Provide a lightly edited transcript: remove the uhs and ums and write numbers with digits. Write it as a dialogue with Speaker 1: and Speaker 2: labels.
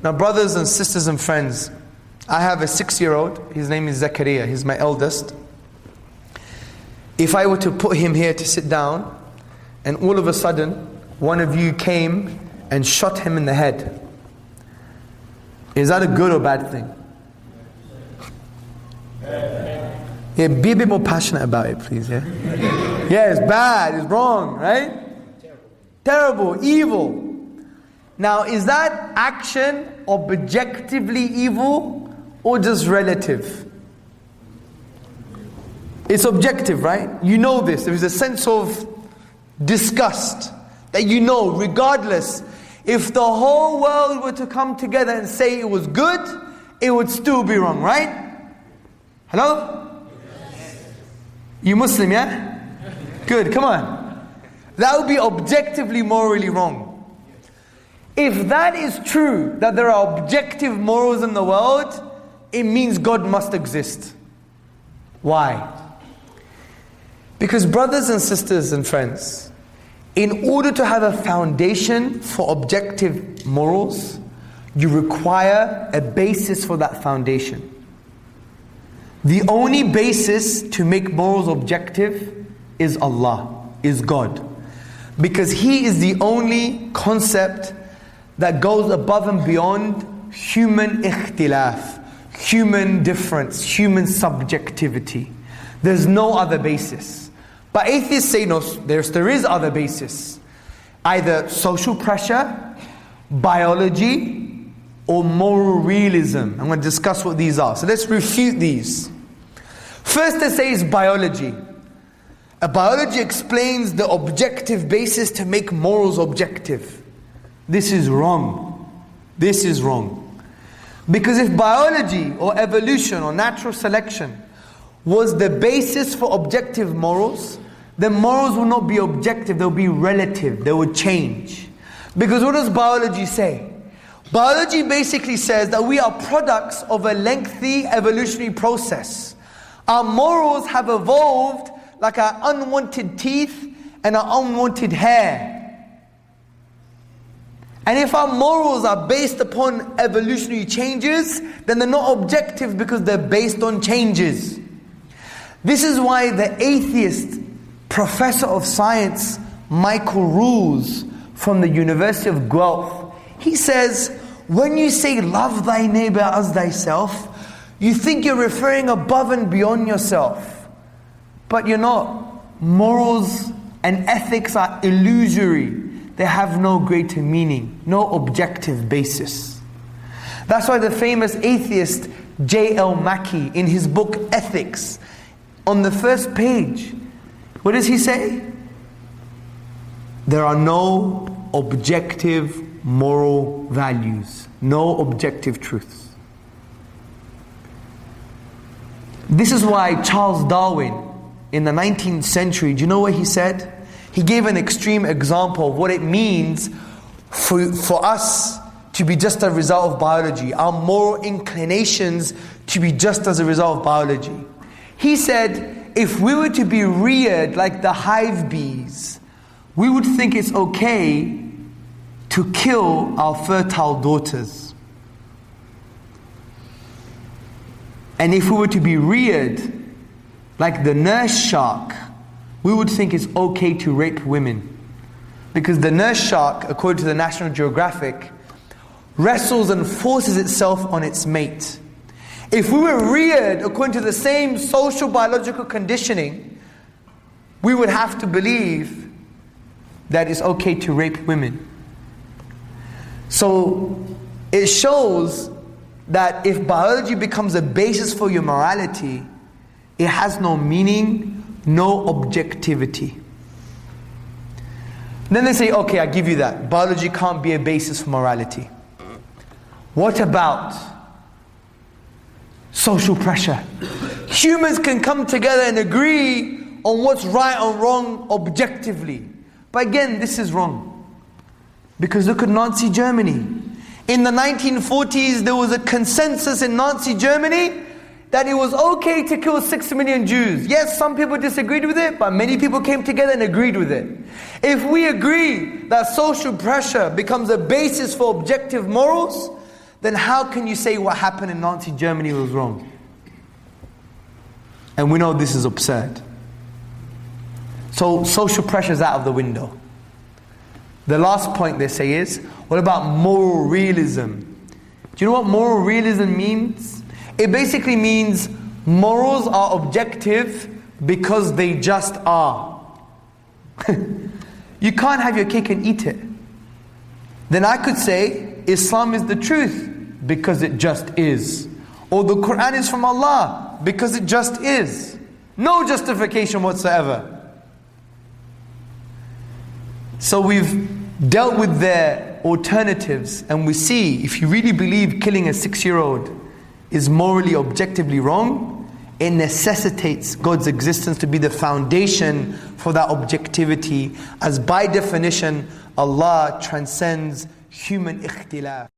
Speaker 1: Now brothers and sisters and friends, I have a 6-year-old, his name is Zakaria, he's my eldest. If I were to put him here to sit down, and all of a sudden, one of you came and shot him in the head, is that a good or bad thing? Yeah, be a bit more passionate about it, please, yeah? Yeah, it's bad, it's wrong, right? Terrible, evil. Now, is that action objectively evil or just relative? It's objective, right? You know this. There is a sense of disgust that you know, regardless, if the whole world were to come together and say it was good, it would still be wrong, right? Hello? Yes. You Muslim, yeah? Good, come on. That would be objectively morally wrong. If that is true, that there are objective morals in the world, it means God must exist. Why? Because brothers and sisters and friends, in order to have a foundation for objective morals, you require a basis for that foundation. The only basis to make morals objective is Allah, is God. Because He is the only concept that goes above and beyond human ikhtilaf, human difference, human subjectivity. There's no other basis. But atheists say no, there is other basis. Either social pressure, biology, or moral realism. I'm going to discuss what these are. So let's refute these. First, they say is biology. Biology explains the objective basis to make morals objective. This is wrong. This is wrong. Because if biology or evolution or natural selection was the basis for objective morals, then morals will not be objective, they'll be relative, they will change. Because what does biology say? Biology basically says that we are products of a lengthy evolutionary process. Our morals have evolved like our unwanted teeth and our unwanted hair. And if our morals are based upon evolutionary changes, then they're not objective because they're based on changes. This is why the atheist professor of science, Michael Rules, from the University of Guelph, he says, when you say love thy neighbor as thyself, you think you're referring above and beyond yourself. But you're not. Morals and ethics are illusory. They have no greater meaning, no objective basis. That's why the famous atheist J.L. Mackie, in his book Ethics, on the first page, what does he say? There are no objective moral values, no objective truths. This is why Charles Darwin, in the 19th century, do you know what he said? He gave an extreme example of what it means for us to be just a result of biology, our moral inclinations to be just as a result of biology. He said, if we were to be reared like the hive bees, we would think it's okay to kill our fertile daughters. And if we were to be reared like the nurse shark, we would think it's okay to rape women. Because the nurse shark, according to the National Geographic, wrestles and forces itself on its mate. If we were reared according to the same social biological conditioning, we would have to believe that it's okay to rape women. So it shows that if biology becomes a basis for your morality, it has no meaning, no objectivity. Then they say, okay, I give you that. Biology can't be a basis for morality. What about social pressure? Humans can come together and agree on what's right or wrong objectively. But again, this is wrong. Because look at Nazi Germany. In the 1940s, there was a consensus in Nazi Germany that it was okay to kill 6 million Jews. Yes, some people disagreed with it, but many people came together and agreed with it. If we agree that social pressure becomes a basis for objective morals, then how can you say what happened in Nazi Germany was wrong? And we know this is absurd. So social pressure is out of the window. The last point they say is, what about moral realism? Do you know what moral realism means? It basically means morals are objective because they just are. You can't have your cake and eat it. Then I could say Islam is the truth because it just is. Or the Quran is from Allah because it just is. No justification whatsoever. So we've dealt with their alternatives, and we see if you really believe killing a 6-year-old is morally, objectively wrong, it necessitates God's existence to be the foundation for that objectivity, as by definition Allah transcends human ikhtilaf.